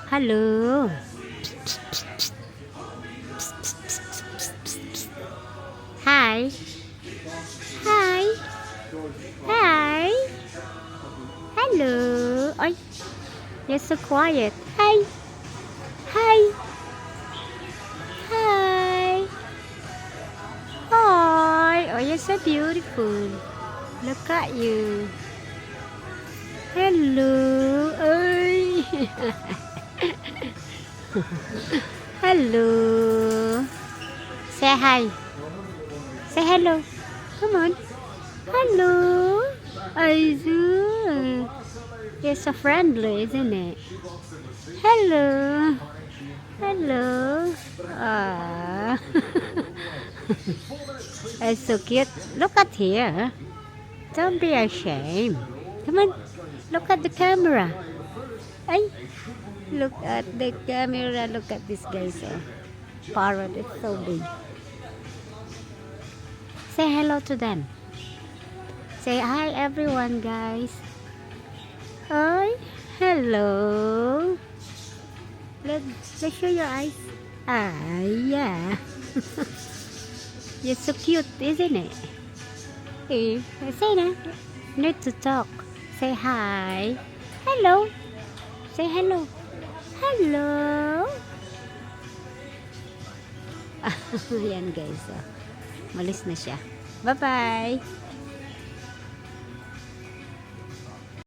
Hello. Hi. Hi. Hi. Hello. Ôi, you're so quiet. Hi. Hi. Hi. Hi. Oh, you're so beautiful. Look at you. Hello. Ơi. Hello. Say hi. Say hello. Come on. Hello. You're so friendly, isn't it? Hello. Hello. Ah. It's so cute. Look at here. Don't be ashamed. Come on. Look at the camera. Ay. Look at the camera. Look at this guy. So Parrot is so big. Say hello to them. Say hi everyone, guys. Hi. Hello. Let's show your eyes. Ah, yeah. You're so cute, isn't it? Eh, say na. Need to talk. Say hi. Hello. Say hello. Hello. Yan guys. Oh. Malis na siya. Bye-bye.